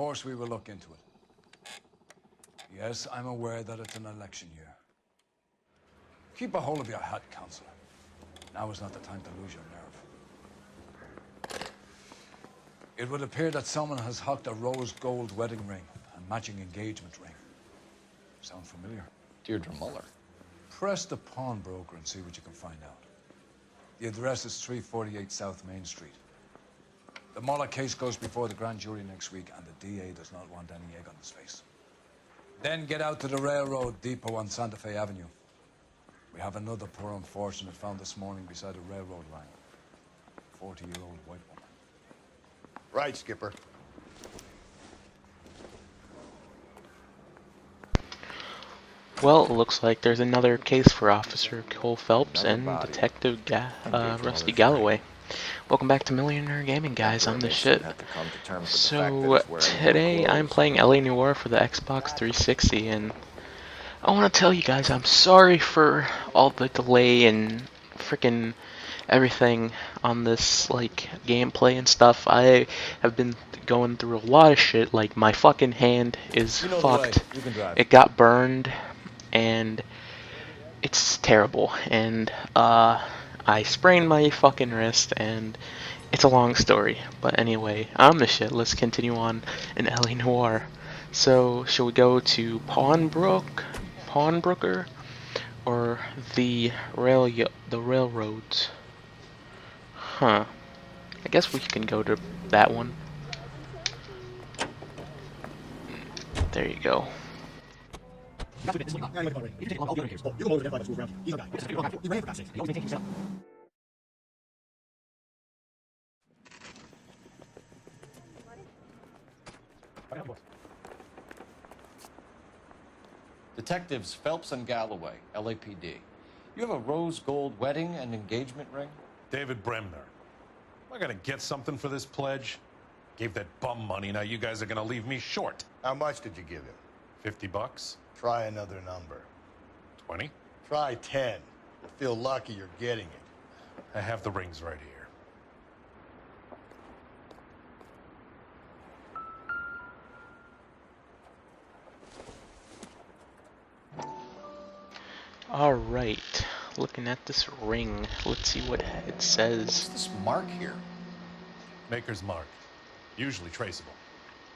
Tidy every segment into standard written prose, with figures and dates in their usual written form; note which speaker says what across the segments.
Speaker 1: course we will look into it. Yes, I'm aware that it's an election year. Keep a hold of your hat, Counselor. Now is not the time to lose your nerve. It would appear that someone has hocked a rose gold wedding ring and matching engagement ring. Sound familiar?
Speaker 2: Deirdre Muller.
Speaker 1: Press the pawnbroker and see what you can find out. The address is 348 South Main Street. The Muller case goes before the grand jury next week, and the DA does not want any egg on his face. Then get out to the railroad depot on Santa Fe Avenue. We have another poor unfortunate found this morning beside a railroad line. 40-year-old white woman.
Speaker 3: Right, Skipper.
Speaker 4: Well, it looks like there's another case for Officer Cole Phelps and Detective Rusty Galloway. Welcome back to Millionaire Gaming, guys. I'm the shit. So, today I'm playing LA Noire for the Xbox 360, and I want to tell you guys I'm sorry for all the delay and freaking everything on this, like, gameplay and stuff. I have been going through a lot of shit. Like, my fucking hand is fucked. It got burned, and it's terrible. And, I sprained my fucking wrist, and it's a long story. But anyway, I'm the shit. Let's continue on in LA Noire. So, shall we go to Pawnbroker, or the railroads? Huh. I guess we can go to that one. There you go.
Speaker 2: Detectives Phelps and Galloway, LAPD. You have a rose gold wedding and engagement ring?
Speaker 5: David Bremner. Am I gonna get something for this pledge? Gave that bum money, now you guys are gonna leave me short.
Speaker 3: How much did you give him?
Speaker 5: 50 bucks?
Speaker 3: Try another number.
Speaker 5: 20?
Speaker 3: Try 10. You'll feel lucky you're getting it.
Speaker 5: I have the rings right here.
Speaker 4: Alright, looking at this ring, let's see what it says.
Speaker 2: What's this mark here?
Speaker 5: Maker's mark. Usually traceable.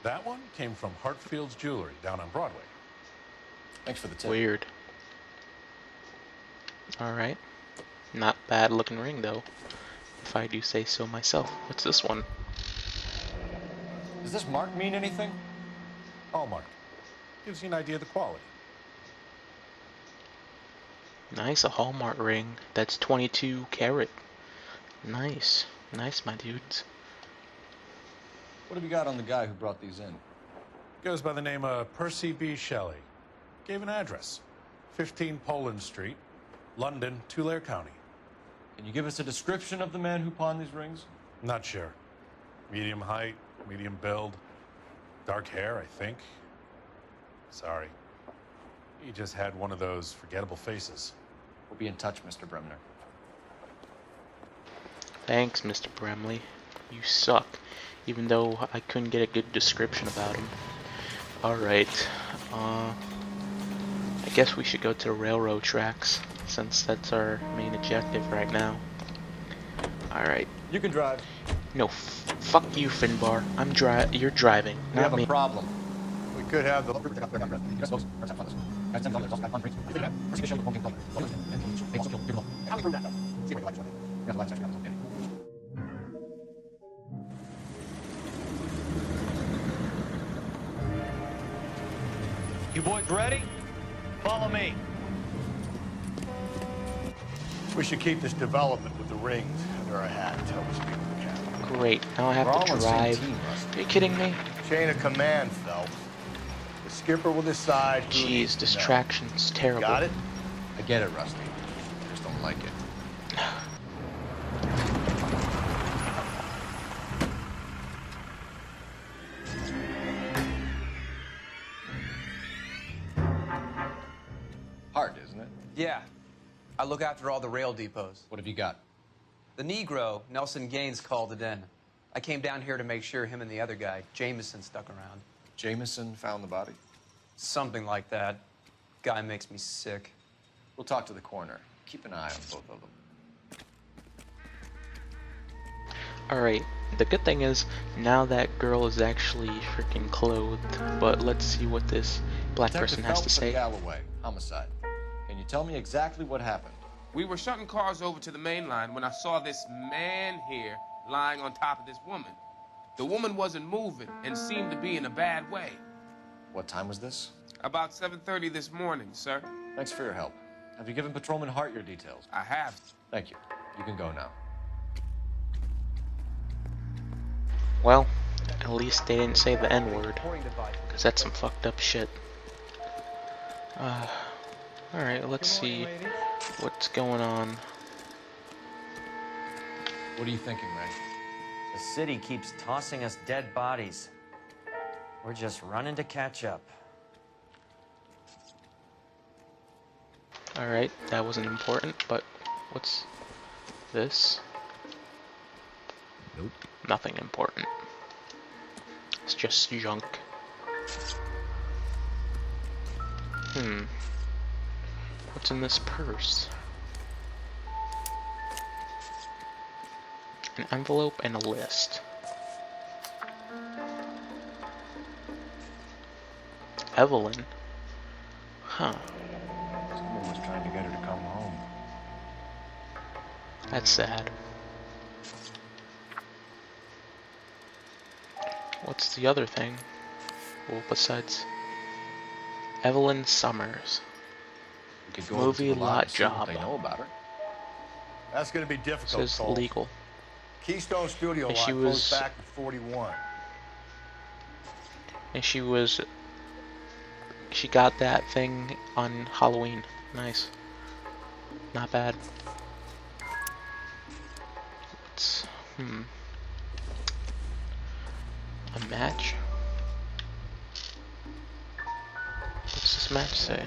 Speaker 5: That one came from Hartfield's Jewelry down on Broadway.
Speaker 2: Thanks for the tip.
Speaker 4: Weird. Alright. Not bad looking ring though, if I do say so myself. What's this one?
Speaker 2: Does this mark mean anything?
Speaker 5: Hallmark. Gives you an idea of the quality.
Speaker 4: Nice, a Hallmark ring. That's 22 karat. Nice. Nice, my dudes.
Speaker 2: What have you got on the guy who brought these in?
Speaker 5: Goes by the name of Percy B. Shelley. Gave an address. 15 Poland Street, London, Tulare County.
Speaker 2: Can you give us a description of the man who pawned these rings?
Speaker 5: Not sure. Medium height, medium build. Dark hair, I think. Sorry. He just had one of those forgettable faces.
Speaker 2: We'll be in touch, Mr. Bremner.
Speaker 4: Thanks, Mr. Bremley. You suck. Even though I couldn't get a good description about him. Alright. I guess we should go to the railroad tracks, since that's our main objective right now. Alright.
Speaker 2: You can drive.
Speaker 4: No, fuck you, Finbar. You're driving,
Speaker 2: We
Speaker 4: not
Speaker 2: have
Speaker 4: me.
Speaker 2: a problem.
Speaker 3: We could have the...
Speaker 2: You boys ready? Follow me.
Speaker 3: We should keep this development with the rings under our hat until we speak with the captain.
Speaker 4: Great, now I have
Speaker 2: We're all
Speaker 4: to
Speaker 2: on the same
Speaker 4: drive.
Speaker 2: team, Rusty.
Speaker 4: Are you kidding me?
Speaker 3: Chain of command, Phelps. The skipper will decide who
Speaker 4: Jeez,
Speaker 3: needs to know.
Speaker 4: distraction's terrible.
Speaker 3: Got it?
Speaker 2: I get it, Rusty. I just don't like it. Hard, isn't it?
Speaker 6: Yeah. I look after all the rail depots.
Speaker 2: What have you got?
Speaker 6: The Negro, Nelson Gaines, called it in. I came down here to make sure him and the other guy, Jameson, stuck around.
Speaker 2: Jameson found the body?
Speaker 6: Something like that. Guy makes me sick.
Speaker 2: We'll talk to the coroner. Keep an eye on both of them.
Speaker 4: Alright, the good thing is, now that girl is actually freaking clothed, but let's see what this black person has to
Speaker 2: Detective
Speaker 4: say.
Speaker 2: Phelps and Galloway, homicide. Can you tell me exactly what happened?
Speaker 7: We were shutting cars over to the main line when I saw this man here lying on top of this woman. The woman wasn't moving and seemed to be in a bad way.
Speaker 2: What time was this?
Speaker 7: About 7:30 this morning, sir.
Speaker 2: Thanks for your help. Have you given Patrolman Hart your details?
Speaker 7: I have.
Speaker 2: Thank you. You can go now.
Speaker 4: Well, at least they didn't say the N-word, because that's some fucked up shit. Alright, let's see what's going on.
Speaker 2: What are you thinking, Ray?
Speaker 8: The city keeps tossing us dead bodies. We're just running to catch up.
Speaker 4: Alright, that wasn't important, but what's this?
Speaker 2: Nope.
Speaker 4: Nothing important. It's just junk. What's in this purse? An envelope and a list. Evelyn? Huh.
Speaker 3: Someone was trying to get her to come home.
Speaker 4: That's sad. What's the other thing? Well, besides Evelyn Summers.
Speaker 2: We could go
Speaker 4: Movie
Speaker 2: over to the lot
Speaker 4: lot
Speaker 2: and see what
Speaker 4: job.
Speaker 2: they know about her.
Speaker 3: That's going to be difficult,
Speaker 4: Says
Speaker 3: Cole.
Speaker 4: legal.
Speaker 3: Keystone Studio
Speaker 4: And
Speaker 3: lot
Speaker 4: she
Speaker 3: closed
Speaker 4: was-
Speaker 3: back in 41.
Speaker 4: And she got that thing on Halloween. Nice. Not bad. It's, a match? What's this match say?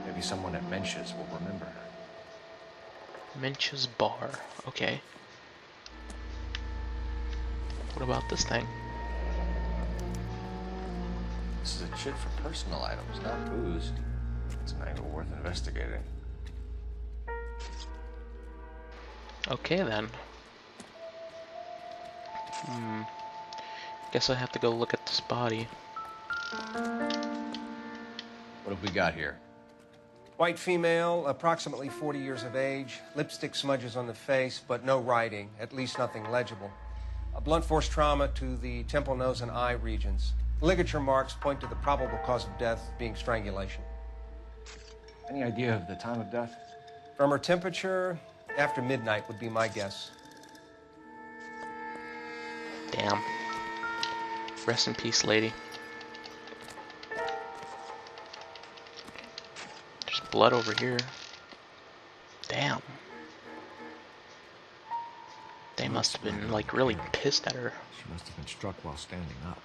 Speaker 2: Maybe someone at Mensch's will remember her.
Speaker 4: Mensch's Bar. Okay. What about this thing?
Speaker 2: This is a chit for personal items, not booze. It's an angle worth investigating.
Speaker 4: Okay then. Guess I have to go look at this body.
Speaker 2: What have we got here?
Speaker 9: White female, approximately 40 years of age, lipstick smudges on the face, but no writing, at least nothing legible. A blunt force trauma to the temple, nose, and eye regions. Ligature marks point to the probable cause of death being strangulation.
Speaker 2: Any idea of the time of death?
Speaker 9: From her temperature, after midnight would be my guess.
Speaker 4: Damn. Rest in peace, lady. There's blood over here. Damn. They must have been, like, really pissed at her.
Speaker 2: She must have been struck while standing up.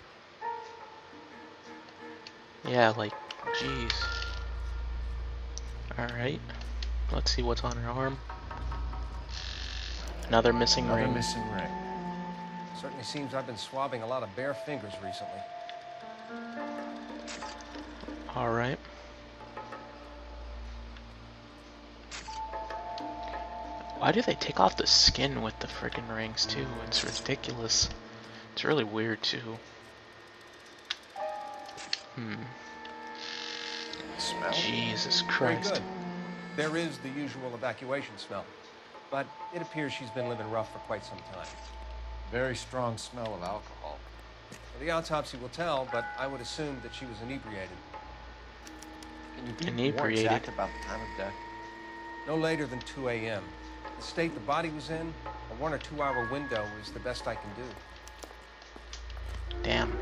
Speaker 4: Yeah, like, jeez. Alright. Let's see what's on her arm. Another missing
Speaker 2: Another
Speaker 4: ring.
Speaker 2: missing ring.
Speaker 9: Certainly seems I've been swabbing a lot of bare fingers recently.
Speaker 4: Alright. Why do they take off the skin with the friggin' rings too? It's ridiculous. It's really weird too.
Speaker 2: Smell?
Speaker 4: Jesus
Speaker 9: Very
Speaker 4: Christ.
Speaker 9: good. There is the usual evacuation smell, but it appears she's been living rough for quite some time.
Speaker 2: Very strong smell of alcohol.
Speaker 9: Well, the autopsy will tell, but I would assume that she was inebriated.
Speaker 2: Can you be more
Speaker 4: Inebriated.
Speaker 2: exact about the time of death?
Speaker 9: No later than 2 a.m. The state the body was in, a 1 or 2 hour window is the best I can do.
Speaker 4: Damn.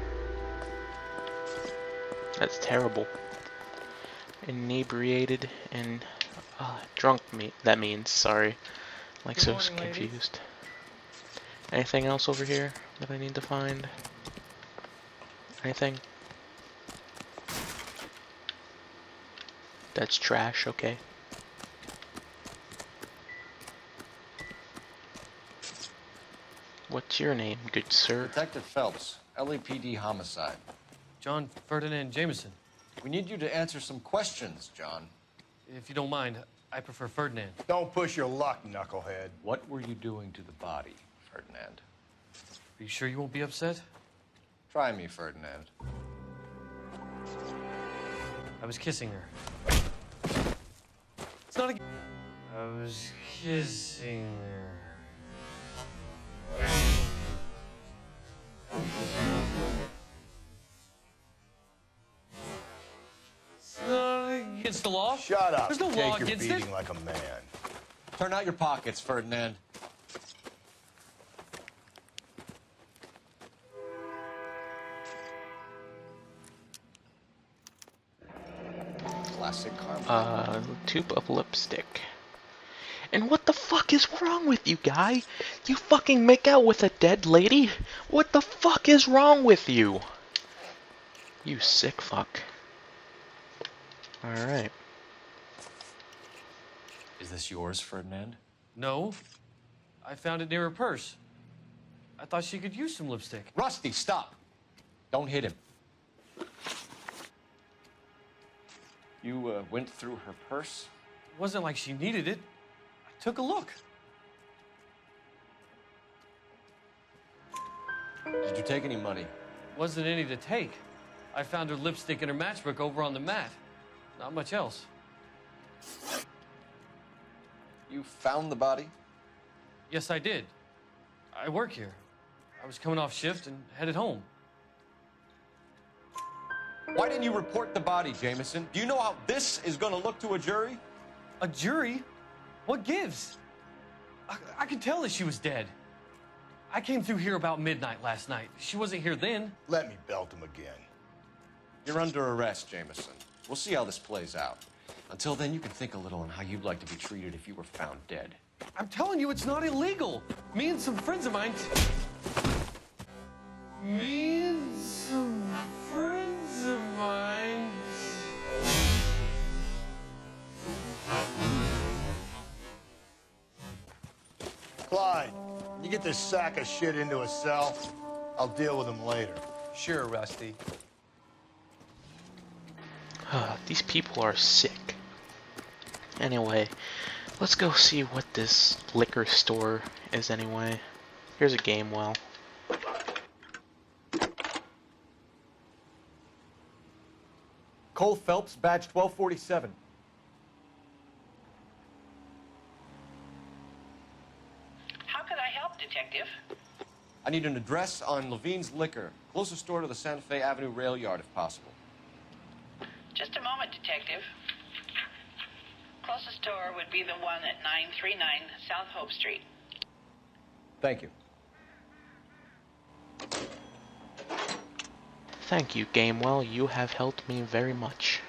Speaker 4: That's terrible. Inebriated and drunk that means, sorry. Like,
Speaker 8: Good
Speaker 4: so
Speaker 8: morning, ladies.
Speaker 4: confused. Anything else over here that I need to find? Anything? That's trash, okay. What's your name, good sir?
Speaker 2: Detective Phelps, LAPD Homicide.
Speaker 6: John Ferdinand Jameson.
Speaker 2: We need you to answer some questions, John.
Speaker 6: If you don't mind, I prefer Ferdinand.
Speaker 3: Don't push your luck, knucklehead.
Speaker 2: What were you doing to the body, Ferdinand?
Speaker 6: Are you sure you won't be upset?
Speaker 2: Try me, Ferdinand.
Speaker 6: I was kissing her. It's not a... I was kissing her. It's not against the law.
Speaker 3: Shut up.
Speaker 6: There's no
Speaker 3: Take
Speaker 6: law
Speaker 3: your
Speaker 6: against
Speaker 3: beating
Speaker 6: it.
Speaker 3: like a man.
Speaker 2: Turn out your pockets, Ferdinand. Classic karma.
Speaker 4: Tube of lipstick. And what the fuck is wrong with you, guy? You fucking make out with a dead lady? What the fuck is wrong with you? You sick fuck. Alright.
Speaker 2: Is this yours, Ferdinand?
Speaker 6: No. I found it near her purse. I thought she could use some lipstick.
Speaker 2: Rusty, stop. Don't hit him. You went through her purse?
Speaker 6: It wasn't like she needed it. I took a look.
Speaker 2: Did you take any money?
Speaker 6: Wasn't any to take. I found her lipstick and her matchbook over on the mat. Not much else.
Speaker 2: You found the body?
Speaker 6: Yes, I did. I work here. I was coming off shift and headed home.
Speaker 2: Why didn't you report the body, Jameson? Do you know how this is going to look to a jury?
Speaker 6: A jury? What gives? I could tell that she was dead. I came through here about midnight last night. She wasn't here then.
Speaker 3: Let me belt him again.
Speaker 2: You're under arrest, Jameson. We'll see how this plays out. Until then, you can think a little on how you'd like to be treated if you were found dead.
Speaker 6: I'm telling you, it's not illegal. Me and some friends of mine... Me and some friends of mine...
Speaker 3: Clyde, you get this sack of shit into a cell. I'll deal with him later.
Speaker 6: Sure, Rusty.
Speaker 4: These people are sick. Anyway, let's go see what this liquor store is anyway. Here's a game well.
Speaker 2: Cole Phelps, badge 1247.
Speaker 10: How can I help, Detective?
Speaker 2: I need an address on Levine's Liquor. Closest store to the Santa Fe Avenue rail yard, if possible.
Speaker 10: Just a moment, Detective. Closest store would be the one at 939 South Hope Street.
Speaker 2: Thank you.
Speaker 4: Thank you, Gamewell. You have helped me very much.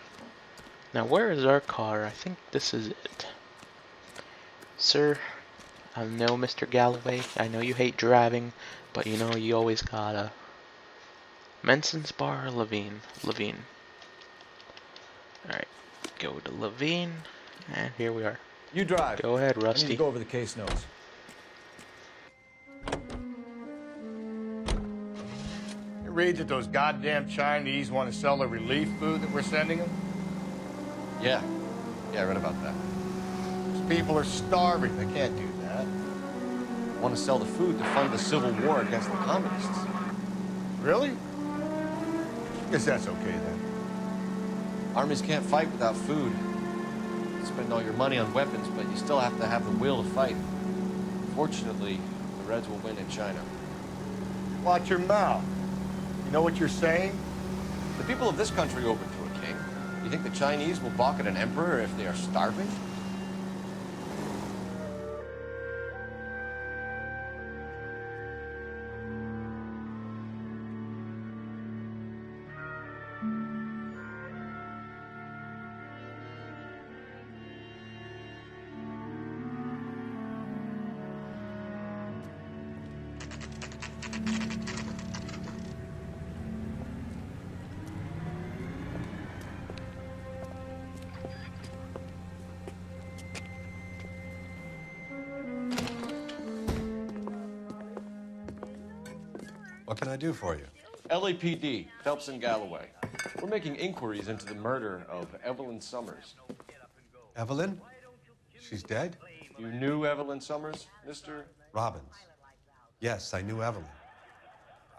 Speaker 4: Now, where is our car? I think this is it. Sir, I know Mr. Galloway. I know you hate driving, but you know you always gotta. Menson's Bar or Levine? Levine. Alright, go to Levine, and here we are.
Speaker 2: You drive.
Speaker 4: Go ahead,
Speaker 2: I need
Speaker 4: Rusty.
Speaker 2: to go over the case notes.
Speaker 3: You read that those goddamn Chinese want to sell the relief food that we're sending them?
Speaker 2: Yeah. Yeah, I read about that.
Speaker 3: Those people are starving. They can't do that.
Speaker 2: Want to sell the food to fund the civil war against the communists.
Speaker 3: Really? Guess that's okay then.
Speaker 2: Armies can't fight without food. You spend all your money on weapons, but you still have to have the will to fight. Fortunately, the Reds will win in China.
Speaker 3: Watch your mouth. You know what you're saying?
Speaker 2: The people of this country overthrew a king. You think the Chinese will balk at an emperor if they are starving?
Speaker 11: What can I do for you?
Speaker 2: LAPD, Phelps and Galloway. We're making inquiries into the murder of Evelyn Summers.
Speaker 11: Evelyn? She's dead?
Speaker 2: You knew Evelyn Summers, Mr.
Speaker 11: Robbins. Yes, I knew Evelyn.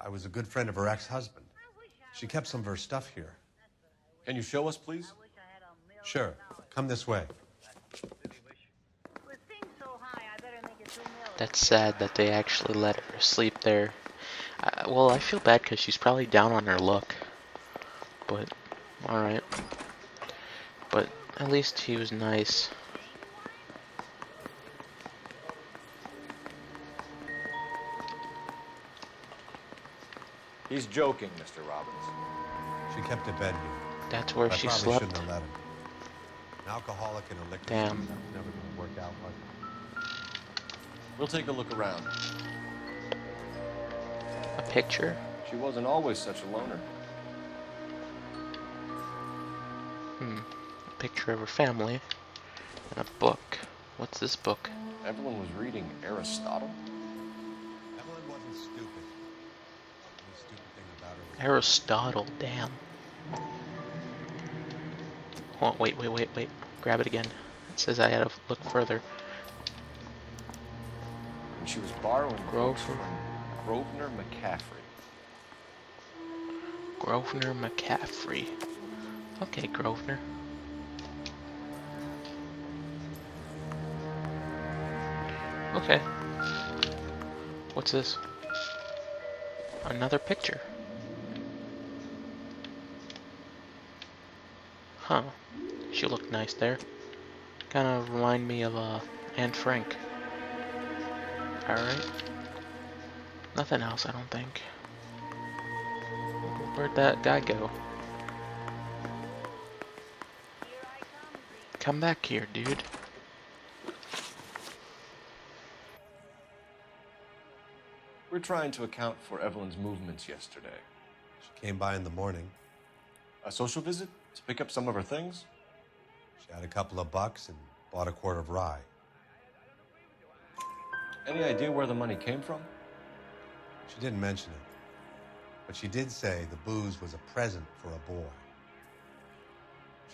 Speaker 11: I was a good friend of her ex-husband. She kept some of her stuff here.
Speaker 2: Can you show us, please?
Speaker 11: Sure. Come this way.
Speaker 4: That's sad that they actually let her sleep there. Well, I feel bad because she's probably down on her luck. But, alright. But at least he was nice.
Speaker 2: He's joking, Mr. Robbins.
Speaker 11: She kept a bed here.
Speaker 4: That's where she
Speaker 11: probably
Speaker 4: slept.
Speaker 11: shouldn't have let him. An alcoholic and a liquor
Speaker 4: Damn.
Speaker 11: never going to work out, was it?
Speaker 2: We'll take a look around.
Speaker 4: A picture?
Speaker 2: She wasn't always such a loner.
Speaker 4: A picture of her family. And a book. What's this book?
Speaker 2: Evelyn was reading Aristotle?
Speaker 11: Evelyn wasn't stupid. The only stupid thing about her was
Speaker 4: Aristotle, damn. Oh, wait. Grab it again. It says I had to look further.
Speaker 2: And she was borrowing books
Speaker 4: Grover.
Speaker 2: from Grosvenor McCaffrey.
Speaker 4: Grosvenor McCaffrey. Okay, Grosvenor. Okay. What's this? Another picture. Huh. She looked nice there. Kind of remind me of Anne Frank. Alright. Nothing else, I don't think. Where'd that guy go? Come back here, dude.
Speaker 2: We're trying to account for Evelyn's movements yesterday.
Speaker 11: She came by in the morning.
Speaker 2: A social visit? To pick up some of her things?
Speaker 11: She had a couple of bucks and bought a quart of rye.
Speaker 2: Any idea where the money came from?
Speaker 11: She didn't mention it. But she did say the booze was a present for a boy.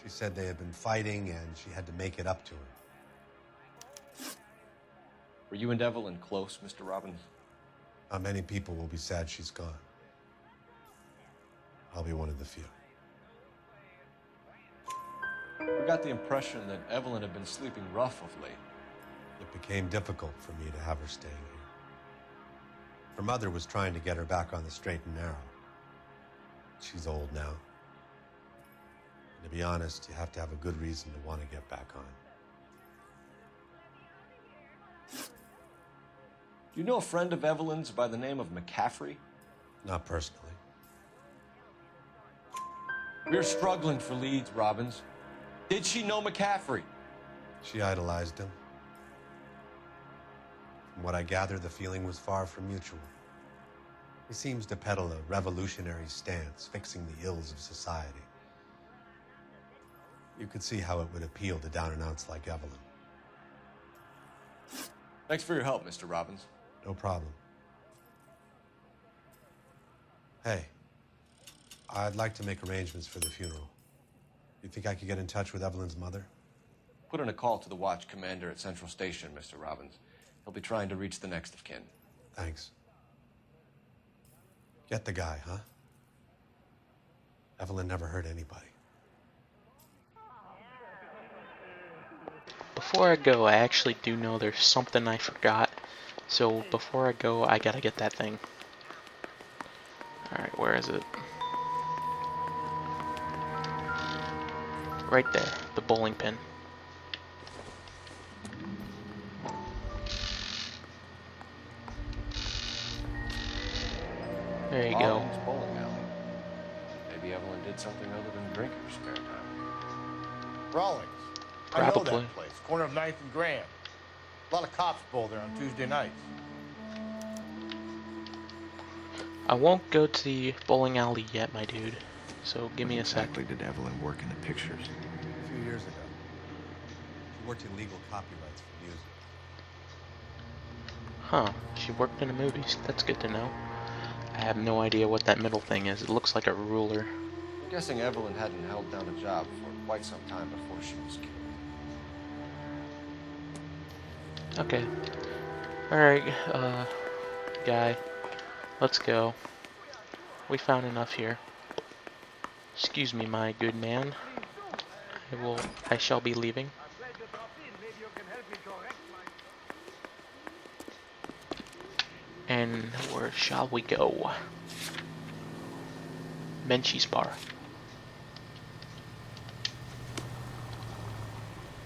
Speaker 11: She said they had been fighting and she had to make it up to him.
Speaker 2: Were you and Evelyn close, Mr. Robbins?
Speaker 11: Not many people will be sad she's gone. I'll be one of the few.
Speaker 2: We got the impression that Evelyn had been sleeping rough of late.
Speaker 11: It became difficult for me to have her staying here. Her mother was trying to get her back on the straight and narrow. She's old now. And to be honest, you have to have a good reason to want to get back on.
Speaker 2: Do you know a friend of Evelyn's by the name of McCaffrey?
Speaker 11: Not personally.
Speaker 2: We're struggling for leads, Robbins. Did she know McCaffrey?
Speaker 11: She idolized him. From what I gather, the feeling was far from mutual. He seems to peddle a revolutionary stance, fixing the ills of society. You could see how it would appeal to down-and-outs like Evelyn.
Speaker 2: Thanks for your help, Mr. Robbins.
Speaker 11: No problem. Hey, I'd like to make arrangements for the funeral. You think I could get in touch with Evelyn's mother?
Speaker 2: Put in a call to the watch commander at Central Station, Mr. Robbins. He'll be trying to reach the next of kin.
Speaker 11: Thanks. Get the guy, huh? Evelyn never hurt anybody.
Speaker 4: Before I go, I actually do know there's something I forgot. So before I go, I gotta get that thing. Alright, where is it? Right there, the bowling pin. There you go.
Speaker 2: Bowling alley. Maybe Evelyn did something other than drink in her spare time.
Speaker 3: Rawlings. I know
Speaker 4: Probably.
Speaker 3: that place. Corner of 9th and Graham. A lot of cops bowl there on Tuesday nights.
Speaker 4: I won't go to the bowling alley yet, my dude. So give me a sec.
Speaker 12: Exactly did Evelyn work in the pictures?
Speaker 11: A few years ago. She worked in legal copyrights for music.
Speaker 4: Huh, she worked in the movies. That's good to know. I have no idea what that middle thing is. It looks like a ruler.
Speaker 2: I'm guessing Evelyn hadn't held down a job for quite some time before she was killed.
Speaker 4: Okay. Alright, guy. Let's go. We found enough here. Excuse me, my good man. I shall be leaving. And where shall we go? Menchie's bar.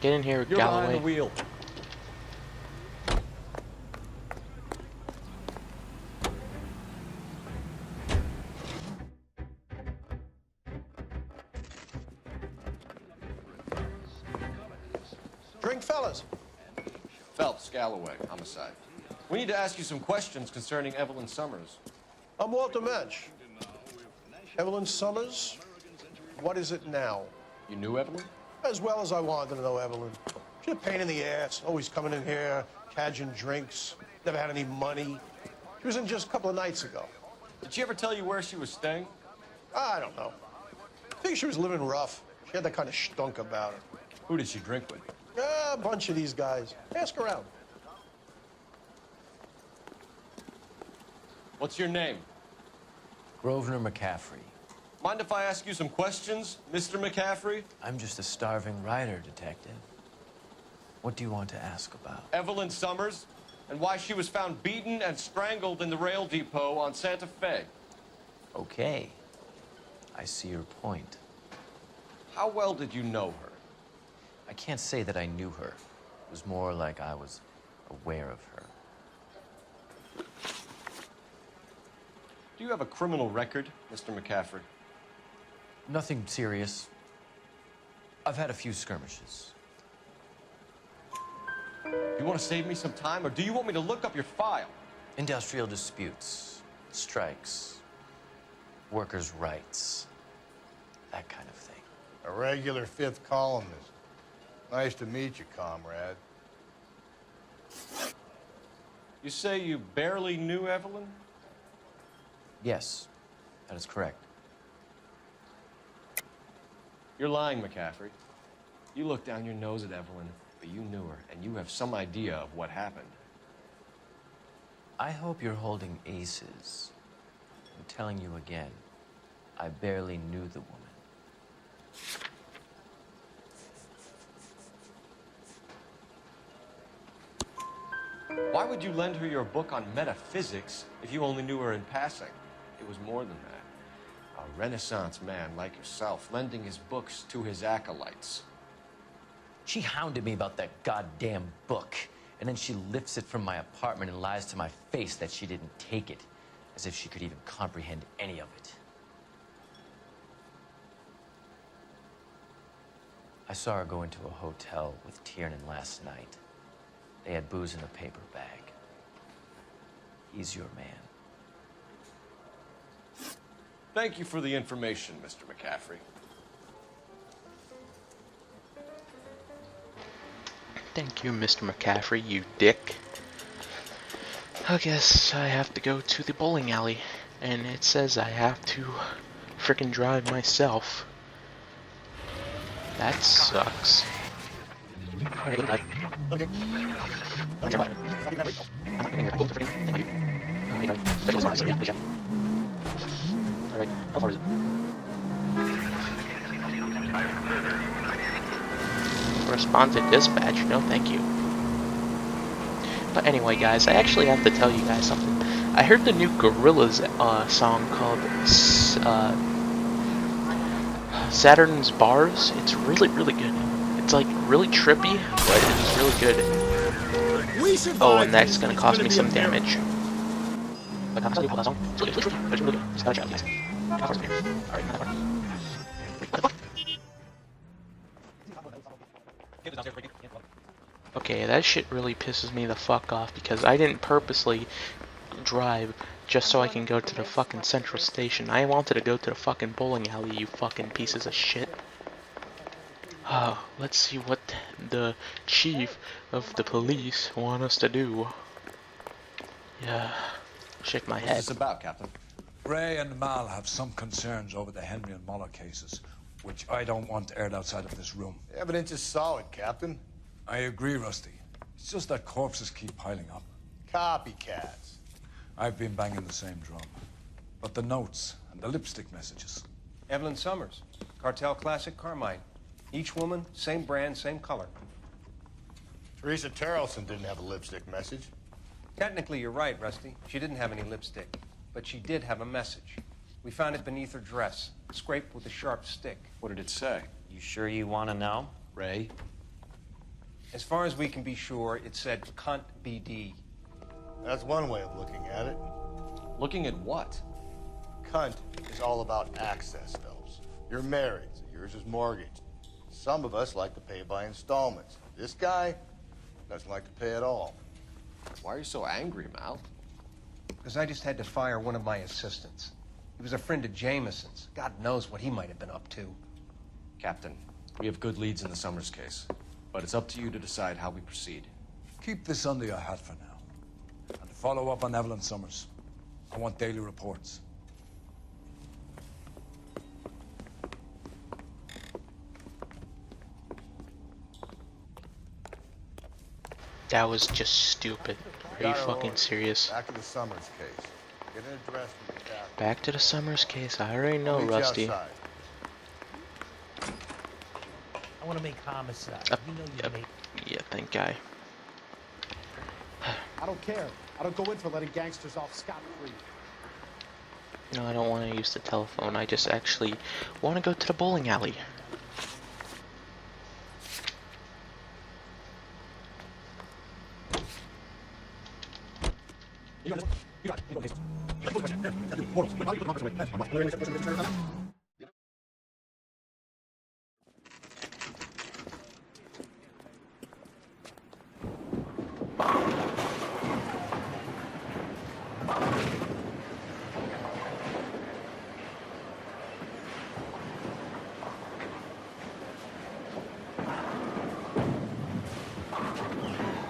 Speaker 4: Get in here,
Speaker 2: You're
Speaker 4: Galloway.
Speaker 2: behind the wheel.
Speaker 3: Drink, fellas.
Speaker 2: Phelps, Galloway, Homicide. We need to ask you some questions concerning Evelyn Summers.
Speaker 3: I'm Walter Mensch. Evelyn Summers, what is it now?
Speaker 2: You knew Evelyn?
Speaker 3: As well as I wanted to know Evelyn. She's a pain in the ass, always coming in here, cadging drinks, never had any money. She was in just a couple of nights ago.
Speaker 2: Did she ever tell you where she was staying?
Speaker 3: I don't know. I think she was living rough. She had that kind of stunk about her.
Speaker 2: Who did she drink with?
Speaker 3: A bunch of these guys. Ask around.
Speaker 2: What's your name?
Speaker 13: Grosvenor McCaffrey.
Speaker 2: Mind if I ask you some questions, Mr. McCaffrey?
Speaker 13: I'm just a starving writer, detective. What do you want to ask about?
Speaker 2: Evelyn Summers, and why she was found beaten and strangled in the rail depot on Santa Fe.
Speaker 13: Okay. I see your point.
Speaker 2: How well did you know her?
Speaker 13: I can't say that I knew her. It was more like I was aware of her.
Speaker 2: Do you have a criminal record, Mr. McCaffrey?
Speaker 13: Nothing serious. I've had a few skirmishes.
Speaker 2: Do you want to save me some time, or do you want me to look up your file?
Speaker 13: Industrial disputes, strikes, workers' rights, that kind of thing.
Speaker 3: A regular fifth columnist. Nice to meet you, comrade.
Speaker 2: You say you barely knew Evelyn?
Speaker 13: Yes, that is correct.
Speaker 2: You're lying, McCaffrey. You looked down your nose at Evelyn, but you knew her, and you have some idea of what happened.
Speaker 13: I hope you're holding aces. I'm telling you again, I barely knew the woman.
Speaker 2: Why would you lend her your book on metaphysics if you only knew her in passing? It was more than that. A Renaissance man like yourself, lending his books to his acolytes.
Speaker 13: She hounded me about that goddamn book, and then she lifts it from my apartment and lies to my face that she didn't take it, as if she could even comprehend any of it. I saw her go into a hotel with Tiernan last night. They had booze in a paper bag. He's your man.
Speaker 2: Thank you for the information, Mr. McCaffrey.
Speaker 4: Thank you, Mr. McCaffrey, you dick. I guess I have to go to the bowling alley, and it says I have to frickin' drive myself. That sucks. Respond to dispatch, no thank you. But anyway guys, I actually have to tell you guys something. I heard the new Gorillaz song called Saturn's Bars. It's really good. It's like really trippy, but it's really good. Oh, and that's gonna cost me some damage. Okay, that shit really pisses me the fuck off because I didn't purposely drive just so I can go to the fucking central station. I wanted to go to the fucking bowling alley, you fucking pieces of shit. Let's see what the chief of the police want us to do. Yeah, shake my head.
Speaker 2: What's this about, Captain?
Speaker 1: Ray and Mal have some concerns over the Henry and Muller cases, which I don't want aired outside of this room.
Speaker 14: The evidence is solid, Captain.
Speaker 1: I agree, Rusty. It's just that corpses keep piling up.
Speaker 14: Copycats.
Speaker 1: I've been banging the same drum. But the notes and the lipstick messages.
Speaker 9: Evelyn Summers, Cartel Classic Carmine. Each woman, same brand, same color.
Speaker 14: Teresa Terrelson didn't have a lipstick message.
Speaker 9: Technically, you're right, Rusty. She didn't have any lipstick. But she did have a message. We found it beneath her dress, scraped with a sharp stick.
Speaker 2: What did it say?
Speaker 8: You sure you want to know?
Speaker 2: Ray?
Speaker 9: As far as we can be sure, it said cunt BD.
Speaker 14: That's one way of looking at it.
Speaker 2: Looking at what?
Speaker 14: Cunt is all about access, Phelps. You're married, so yours is mortgaged. Some of us like to pay by installments. This guy doesn't like to pay at all.
Speaker 2: Why are you so angry, Mal?
Speaker 9: Because I just had to fire one of my assistants. He was a friend of Jameson's. God knows what he might have been up to.
Speaker 2: Captain, we have good leads in the Summers case, but it's up to you to decide how we proceed.
Speaker 1: Keep this under your hat for now. And to follow up on Evelyn Summers, I want daily reports.
Speaker 4: That was just stupid. Are you fucking serious?
Speaker 14: Back to the Summers case. Get an address from the captain.
Speaker 4: Back to the Summers case. I already know,
Speaker 14: Meet you
Speaker 4: Rusty.
Speaker 14: outside.
Speaker 15: I want to make homicide. You know you make.
Speaker 4: Yeah, thank guy.
Speaker 16: I don't care. I don't go in for letting gangsters off scot-free.
Speaker 4: No, I don't want to use the telephone. I just actually want to go to the bowling alley.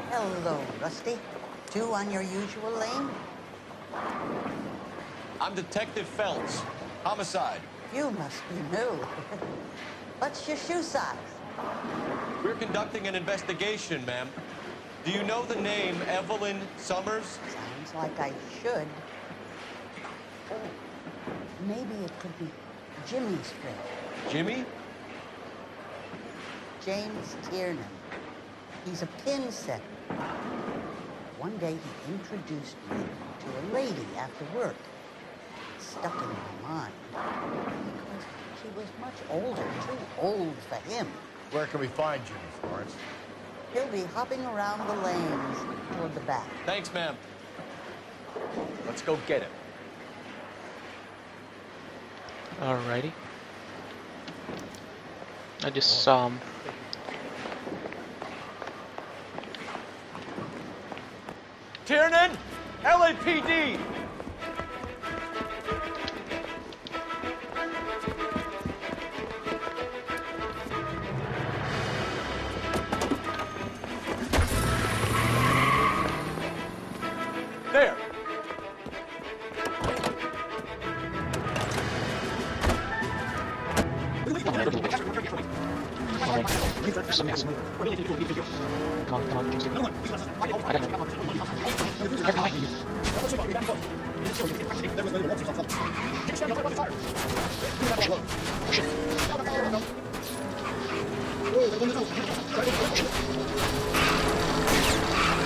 Speaker 17: Hello, Rusty. Two on your usual lane?
Speaker 2: I'm Detective Phelps. Homicide.
Speaker 17: You must be new. What's your shoe size?
Speaker 2: We're conducting an investigation, ma'am. Do you know the name Evelyn Summers?
Speaker 17: Sounds like I should. Oh, maybe it could be Jimmy's friend.
Speaker 2: Jimmy?
Speaker 17: James Tiernan. He's a pin setter. One day he introduced me to a lady after work. It stuck in my mind. Because she was much older, too old for him.
Speaker 14: Where can we find Jimmy, Florence?
Speaker 17: He'll be hopping around the lanes toward the back.
Speaker 2: Thanks, ma'am. Let's go get him.
Speaker 4: Alrighty. I just saw him.
Speaker 2: Tiernan! LAPD! There!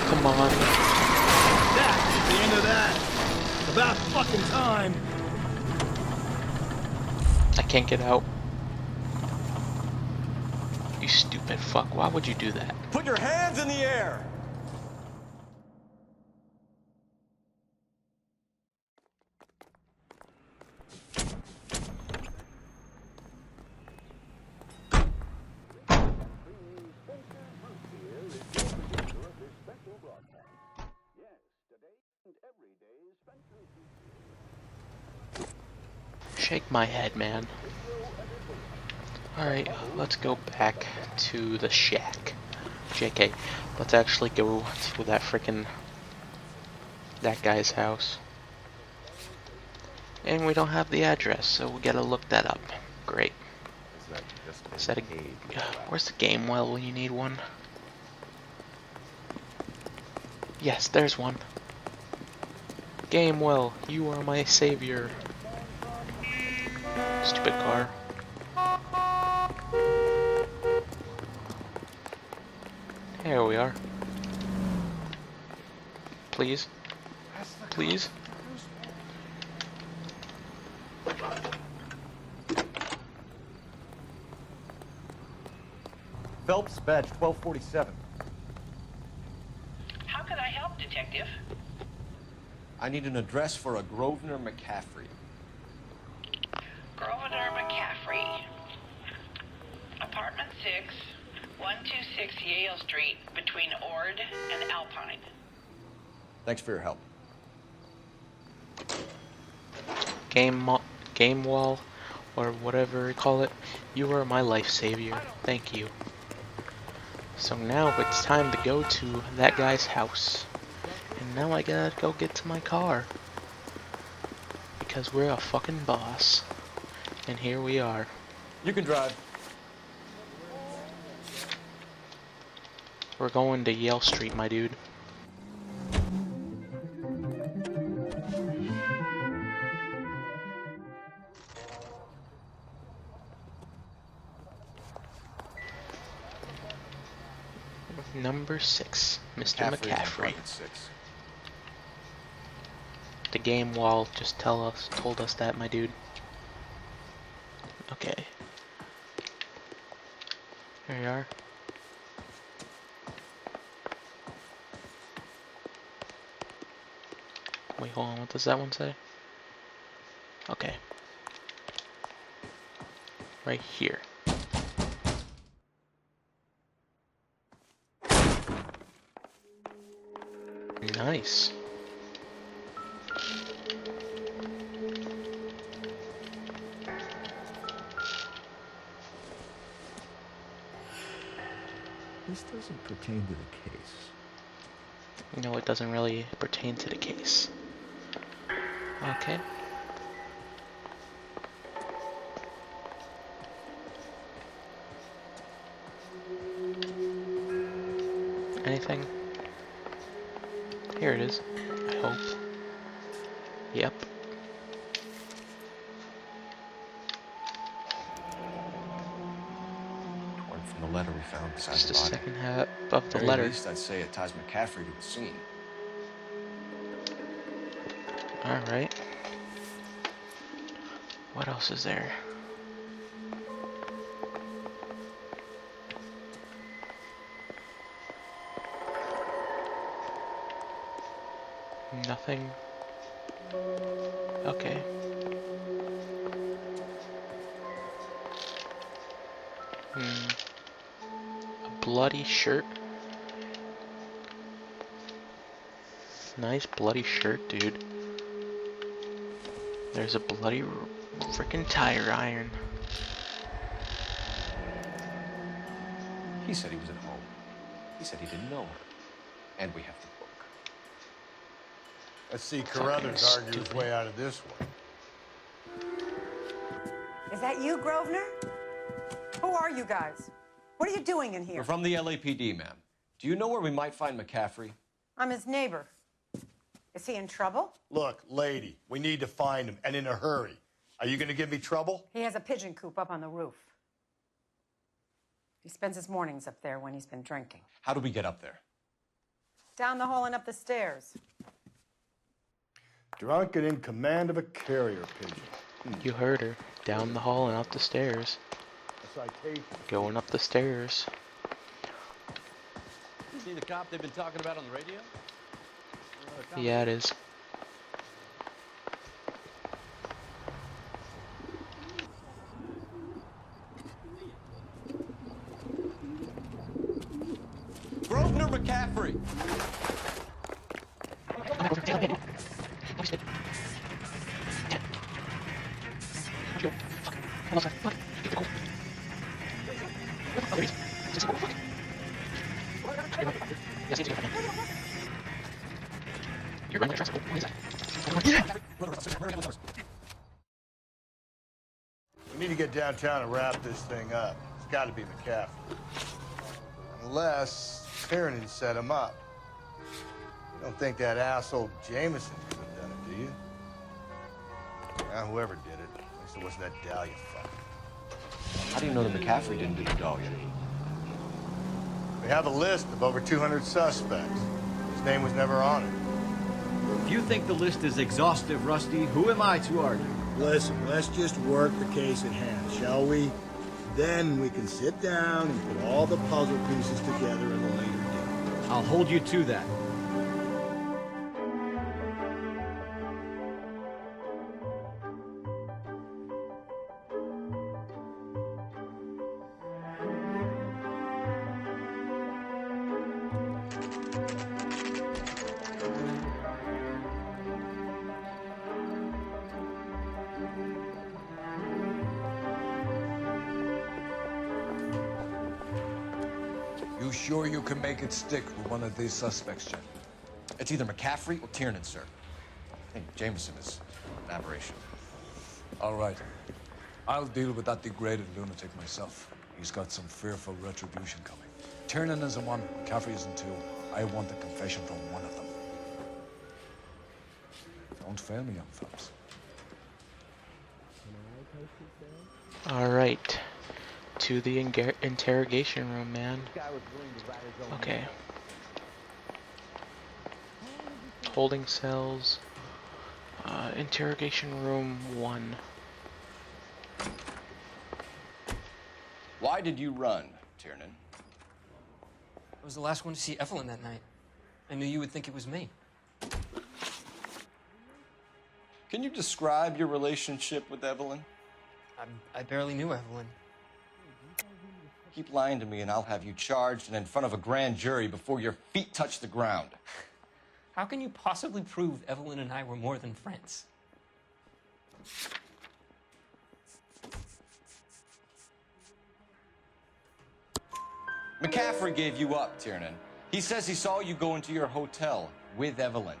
Speaker 4: Come on.
Speaker 15: That's the end of that. About fucking time.
Speaker 4: I can't get out. You stupid fuck. Why would you do that?
Speaker 2: Put your hands in the air!
Speaker 4: Shake my head, man. Alright, let's go back to the shack. JK, let's actually go to that frickin' that guy's house. And we don't have the address, so we gotta look that up. Great. Is that a... Where's the game well when you need one? Yes, there's one. Gamewell, you are my savior. Stupid car. Here we are. Please. Please.
Speaker 2: Phelps, badge 1247.
Speaker 10: How can I help, Detective?
Speaker 2: I need an address for a Grosvenor McCaffrey.
Speaker 10: Grosvenor McCaffrey. Apartment 6, 126 Yale Street, between Ord and Alpine.
Speaker 2: Thanks for your help.
Speaker 4: Game wall, or whatever you call it. You are my life savior. Thank you. So now it's time to go to that guy's house. And now I gotta go get to my car. Because we're a fucking boss. And here we are.
Speaker 2: You can drive.
Speaker 4: We're going to Yale Street, my dude. Number 6, Mr. McCaffrey. The game wall just told us that, my dude. Okay. Here you are. Wait, hold on, what does that one say? Okay. Right here. Nice.
Speaker 12: This doesn't pertain to the case.
Speaker 4: No, it doesn't really pertain to the case. Okay. Anything? Here it is. I hope. Yep.
Speaker 2: Torn from the letter we found beside
Speaker 4: Just
Speaker 2: the
Speaker 4: the
Speaker 2: body.
Speaker 4: second half of the
Speaker 2: Very
Speaker 4: letter.
Speaker 2: least, I'd say it ties McCaffrey to the scene.
Speaker 4: Alright. What else is there? Nothing. Okay. A bloody shirt. Nice bloody shirt, dude. There's a bloody frickin' tire iron.
Speaker 2: He said he was at home. He said he didn't know her. And we have the book.
Speaker 14: Let's see Carruthers argue his way out of this one.
Speaker 18: Is that you, Grosvenor? Who are you guys? What are you doing in here?
Speaker 2: We're from the LAPD, ma'am. Do you know where we might find McCaffrey?
Speaker 18: I'm his neighbor. Is he in trouble?
Speaker 14: Look, lady, we need to find him, and in a hurry. Are you going to give me trouble?
Speaker 18: He has a pigeon coop up on the roof. He spends his mornings up there when he's been drinking.
Speaker 2: How do we get up there?
Speaker 18: Down the hall and up the stairs.
Speaker 14: Drunk and in command of a carrier pigeon.
Speaker 4: You heard her. Down the hall and up the stairs.
Speaker 14: A citation.
Speaker 4: Going up the stairs.
Speaker 19: Is he the cop they've been talking about on the radio?
Speaker 4: Yeah, it is.
Speaker 2: Grosvenor McCaffrey!
Speaker 4: You're running fast.
Speaker 14: get downtown and wrap this thing up. It's got to be McCaffrey. Unless Tiernan set him up. You don't think that asshole Jameson could have done it, do you? Whoever did it. At least it wasn't that Dahlia fuck.
Speaker 2: How do you know that McCaffrey didn't do the Dahlia?
Speaker 14: We have a list of over 200 suspects. His name was never on it.
Speaker 15: If you think the list is exhaustive, Rusty, who am I to argue?
Speaker 20: Listen, let's just work the case at hand, shall we? Then we can sit down and put all the puzzle pieces together at a later date.
Speaker 15: I'll hold you to that.
Speaker 1: You sure you can make it stick with one of these suspects, Jen?
Speaker 2: It's either McCaffrey or Tiernan, sir. I think Jameson is an aberration.
Speaker 1: All right. I'll deal with that degraded lunatic myself. He's got some fearful retribution coming. Tiernan isn't one, McCaffrey isn't two. I want a confession from one of them. Don't fail me, young fellas.
Speaker 4: All right. To the interrogation room, man. Okay. Holding cells. Interrogation room 1.
Speaker 2: Why did you run, Tiernan?
Speaker 6: I was the last one to see Evelyn that night. I knew you would think it was me.
Speaker 2: Can you describe your relationship with Evelyn?
Speaker 6: I barely knew Evelyn.
Speaker 2: Keep lying to me and I'll have you charged and in front of a grand jury before your feet touch the ground.
Speaker 6: How can you possibly prove Evelyn and I were more than friends?
Speaker 2: McCaffrey gave you up, Tiernan. He says he saw you go into your hotel with Evelyn.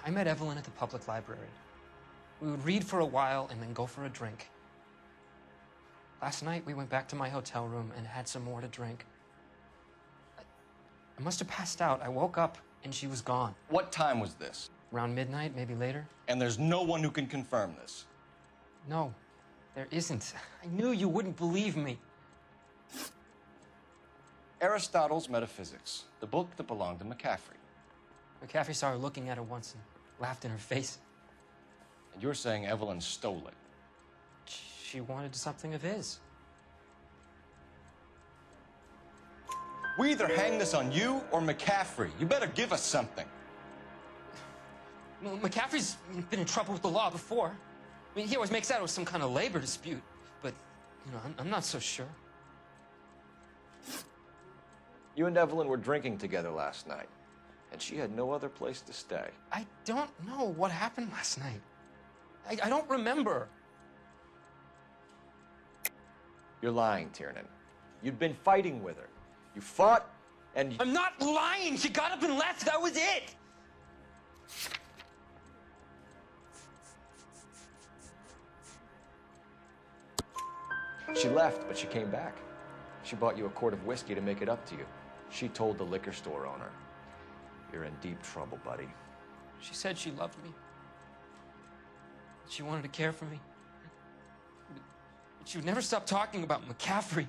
Speaker 6: I met Evelyn at the public library. We would read for a while and then go for a drink. Last night, we went back to my hotel room and had some more to drink. I must have passed out. I woke up and she was gone.
Speaker 2: What time was this?
Speaker 6: Around midnight, maybe later.
Speaker 2: And there's no one who can confirm this?
Speaker 6: No, there isn't. I knew you wouldn't believe me.
Speaker 2: Aristotle's Metaphysics, the book that belonged to McCaffrey.
Speaker 6: McCaffrey saw her looking at her once and laughed in her face.
Speaker 2: And you're saying Evelyn stole it?
Speaker 6: She wanted something of his.
Speaker 2: We either hang this on you or McCaffrey. You better give us something.
Speaker 6: Well, McCaffrey's been in trouble with the law before. I mean, he always makes out it was some kind of labor dispute. But, you know, I'm not so sure.
Speaker 2: You and Evelyn were drinking together last night, and she had no other place to stay.
Speaker 6: I don't know what happened last night. I don't remember.
Speaker 2: You're lying, Tiernan. You'd been fighting with her. You fought, and...
Speaker 6: I'm not lying! She got up and left! That was it!
Speaker 2: She left, but she came back. She bought you a quart of whiskey to make it up to you. She told the liquor store owner. You're in deep trouble, buddy.
Speaker 6: She said she loved me. She wanted to care for me. But she would never stop talking about McCaffrey.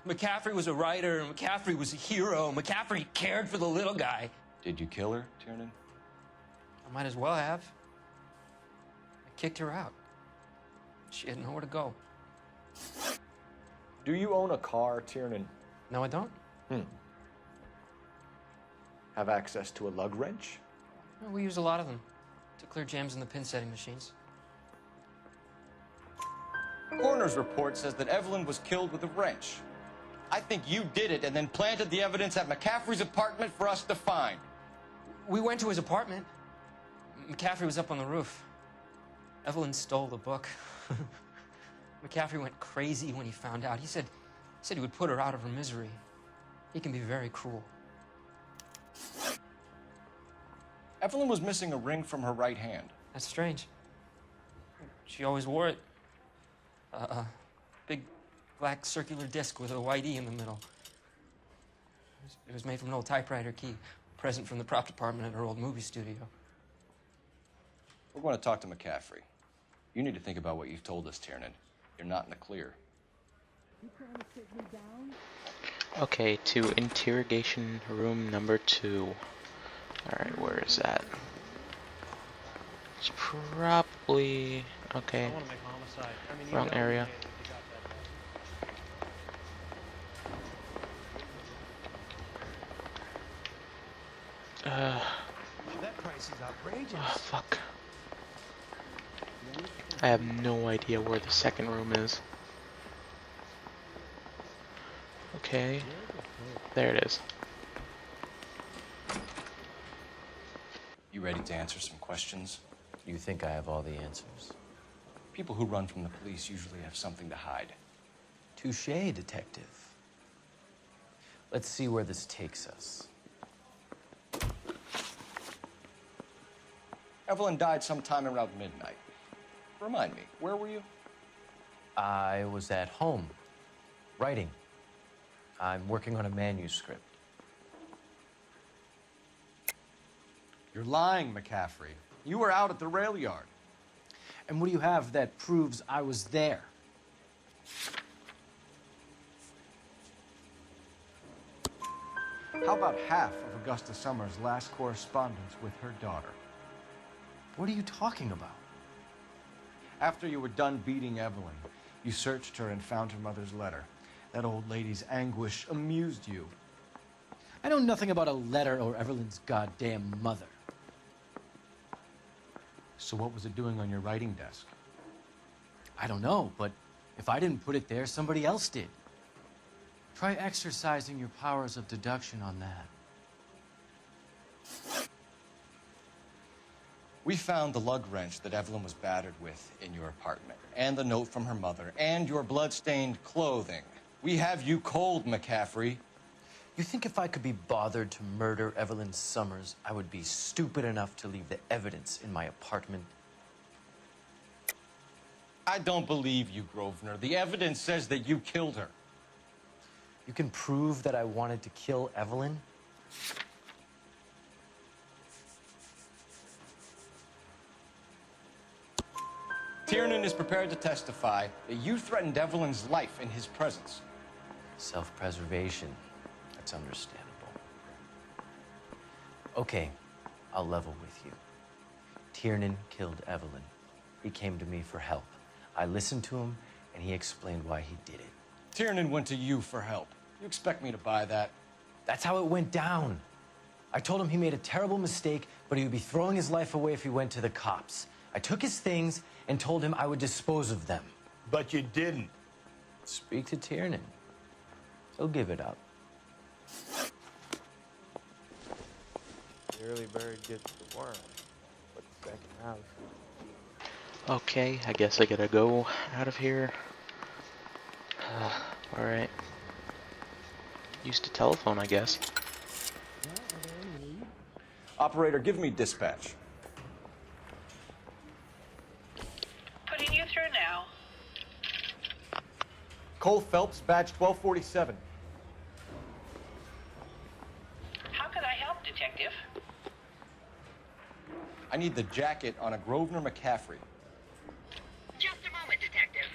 Speaker 6: McCaffrey was a writer, and McCaffrey was a hero. McCaffrey cared for the little guy.
Speaker 2: Did you kill her, Tiernan?
Speaker 6: I might as well have. I kicked her out. She had nowhere to go.
Speaker 2: Do you own a car, Tiernan?
Speaker 6: No, I don't.
Speaker 2: Have access to a lug wrench?
Speaker 6: Well, we use a lot of them to clear jams in the pin setting machines.
Speaker 2: Coroner's report says that Evelyn was killed with a wrench. I think you did it and then planted the evidence at McCaffrey's apartment for us to find.
Speaker 6: We went to his apartment. McCaffrey was up on the roof. Evelyn stole the book. McCaffrey went crazy when he found out. He said he would put her out of her misery. He can be very cruel.
Speaker 2: Evelyn was missing a ring from her right hand.
Speaker 6: That's strange. She always wore it. Big black circular disc with a white E in the middle. It was made from an old typewriter key, a present from the prop department at her old movie studio.
Speaker 2: We're going to talk to McCaffrey. You need to think about what you've told us, Tiernan. You're not in the clear.
Speaker 4: Okay, to interrogation room number 2. Alright, where is that? It's probably... okay. Wrong area.
Speaker 15: That price is outrageous.
Speaker 4: Oh, fuck. I have no idea where the second room is. Okay. There it is.
Speaker 2: You ready to answer some questions?
Speaker 13: You think I have all the answers?
Speaker 2: People who run from the police usually have something to hide.
Speaker 13: Touché, detective. Let's see where this takes us.
Speaker 2: Evelyn died sometime around midnight. Remind me, where were you?
Speaker 13: I was at home, writing. I'm working on a manuscript.
Speaker 2: You're lying, McCaffrey. You were out at the rail yard.
Speaker 13: And what do you have that proves I was there?
Speaker 2: How about half of Augusta Summers' last correspondence with her daughter?
Speaker 13: What are you talking about?
Speaker 2: After you were done beating Evelyn, you searched her and found her mother's letter. That old lady's anguish amused you.
Speaker 13: I know nothing about a letter or Evelyn's goddamn mother.
Speaker 2: So what was it doing on your writing desk?
Speaker 13: I don't know, but if I didn't put it there, somebody else did. Try exercising your powers of deduction on that.
Speaker 2: We found the lug wrench that Evelyn was battered with in your apartment, and the note from her mother, and your blood-stained clothing. We have you cold, McCaffrey.
Speaker 13: You think if I could be bothered to murder Evelyn Summers, I would be stupid enough to leave the evidence in my apartment?
Speaker 2: I don't believe you, Grosvenor. The evidence says that you killed her.
Speaker 13: You can prove that I wanted to kill Evelyn?
Speaker 2: Tiernan is prepared to testify that you threatened Evelyn's life in his presence.
Speaker 13: Self-preservation. That's understandable. Okay, I'll level with you. Tiernan killed Evelyn. He came to me for help. I listened to him, and he explained why he did it.
Speaker 2: Tiernan went to you for help. You expect me to buy that?
Speaker 13: That's how it went down. I told him he made a terrible mistake, but he would be throwing his life away if he went to the cops. I took his things and told him I would dispose of them.
Speaker 14: But you didn't.
Speaker 13: Speak to Tiernan. He'll give it up.
Speaker 21: The early bird gets the worm, but the second house.
Speaker 4: Okay, I guess I gotta go out of here. Alright. Used a telephone, I guess.
Speaker 2: Operator, give me dispatch.
Speaker 10: Putting you through now.
Speaker 2: Cole Phelps, badge 1247.
Speaker 10: How could I help, Detective?
Speaker 2: I need the jacket on a Grosvenor McCaffrey.
Speaker 10: Just a moment, Detective.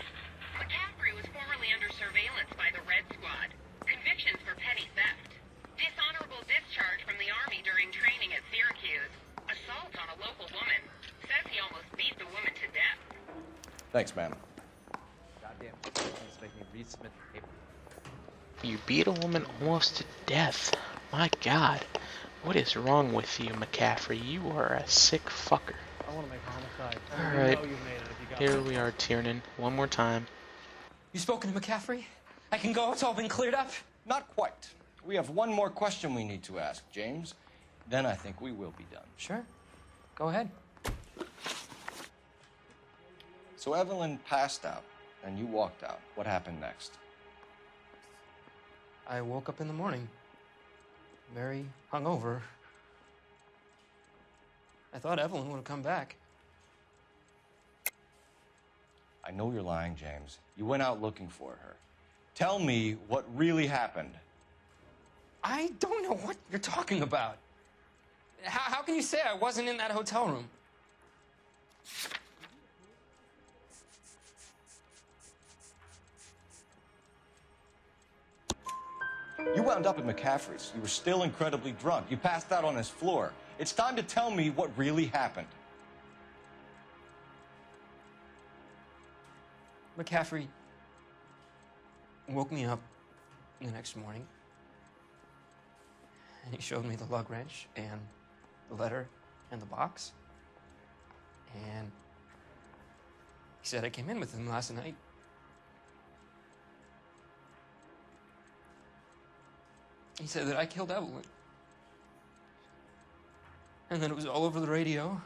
Speaker 10: McCaffrey was formerly under surveillance by the Red Squad. Convictions for petty theft. Dishonorable discharge from the Army during training at Syracuse. Assault on a local woman. Says he almost beat the woman to death.
Speaker 2: Thanks, ma'am.
Speaker 21: Goddamn, please make me resubmit the paper.
Speaker 4: You beat a woman almost to death. My god. What is wrong with you, McCaffrey? You are a sick fucker.
Speaker 21: I want to make Homicide.
Speaker 4: Alright.
Speaker 21: You know you've made it if you got
Speaker 4: Here
Speaker 21: it.
Speaker 4: we are, Tiernan. One more time.
Speaker 6: You spoken to McCaffrey? I can go? It's all been cleared up?
Speaker 2: Not quite. We have one more question we need to ask, James. Then I think we will be done.
Speaker 6: Sure. Go ahead.
Speaker 2: So Evelyn passed out, and you walked out. What happened next?
Speaker 6: I woke up in the morning, very hungover. I thought Evelyn would have come back.
Speaker 2: I know you're lying, James. You went out looking for her. Tell me what really happened.
Speaker 6: I don't know what you're talking about. How can you say I wasn't in that hotel room?
Speaker 2: You wound up at McCaffrey's. You were still incredibly drunk. You passed out on his floor. It's time to tell me what really happened.
Speaker 6: McCaffrey woke me up the next morning, and he showed me the lug wrench and the letter and the box, and he said I came in with him last night. He said that I killed Evelyn, and that it was all over the radio,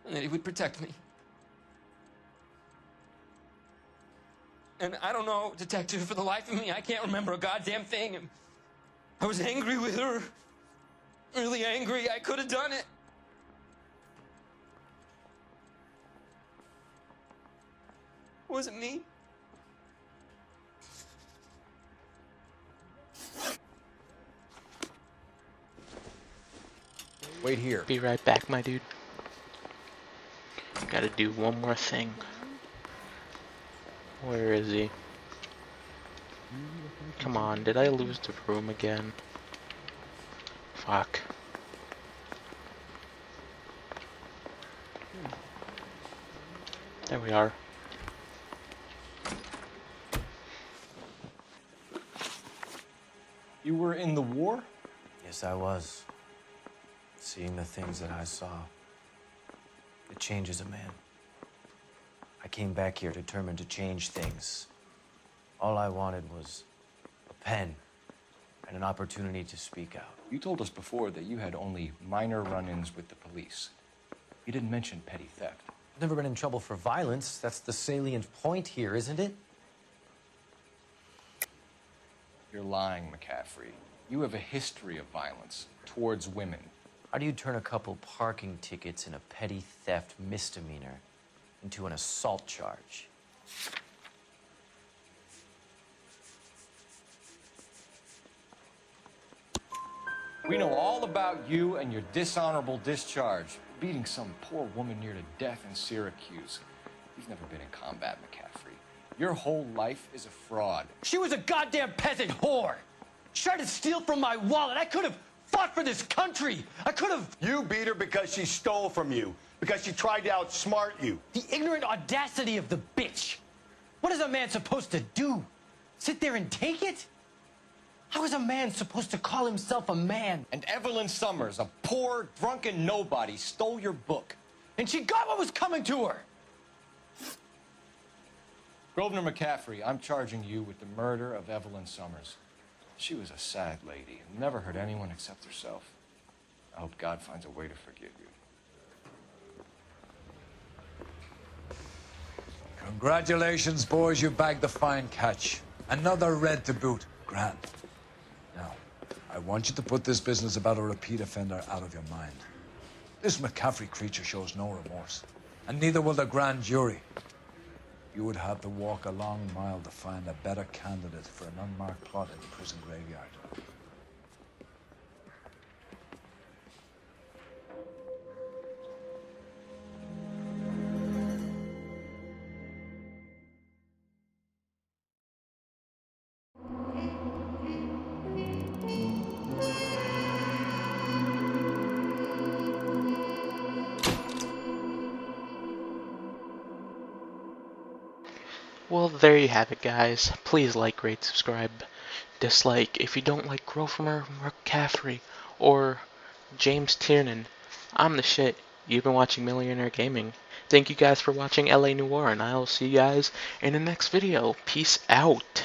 Speaker 6: and that he would protect me. And I don't know, Detective, for the life of me, I can't remember a goddamn thing. And I was angry with her. Really angry. I could have done it. It wasn't me.
Speaker 2: Wait here.
Speaker 4: Be right back, my dude. Gotta do one more thing. Where is he? Come on, did I lose the room again? Fuck. There we are.
Speaker 2: You were in the war?
Speaker 8: Yes, I was. Seeing the things that I saw, it changes a man. I came back here determined to change things. All I wanted was a pen and an opportunity to speak out.
Speaker 2: You told us before that you had only minor run-ins with the police. You didn't mention petty theft.
Speaker 8: I've never been in trouble for violence. That's the salient point here, isn't it?
Speaker 2: You're lying, McCaffrey. You have a history of violence towards women.
Speaker 8: How do you turn a couple parking tickets and a petty theft misdemeanor into an assault charge?
Speaker 2: We know all about you and your dishonorable discharge, beating some poor woman near to death in Syracuse. You've never been in combat, McCaffrey. Your whole life is a fraud.
Speaker 13: She was a goddamn peasant whore. She tried to steal from my wallet. I could have fought for this country. I could have.
Speaker 14: You beat her because she stole from you, because she tried to outsmart you.
Speaker 13: The ignorant audacity of the bitch. What is a man supposed to do? Sit there and take it? How is a man supposed to call himself a man?
Speaker 2: And Evelyn Summers, a poor, drunken nobody, stole your book.
Speaker 13: And she got what was coming to her.
Speaker 2: Grosvenor McCaffrey, I'm charging you with the murder of Evelyn Summers. She was a sad lady and never hurt anyone except herself. I hope God finds a way to forgive you.
Speaker 1: Congratulations, boys, you bagged the fine catch. Another red to boot. Grand. Now, I want you to put this business about a repeat offender out of your mind. This McCaffrey creature shows no remorse, and neither will the grand jury. You would have to walk a long mile to find a better candidate for an unmarked plot in the prison graveyard.
Speaker 4: Well, there you have it, guys. Please like, rate, subscribe, dislike. If you don't like Grosvenor McCaffrey or James Tiernan, I'm the shit. You've been watching Millionaire Gaming. Thank you guys for watching LA Noire, and I'll see you guys in the next video. Peace out.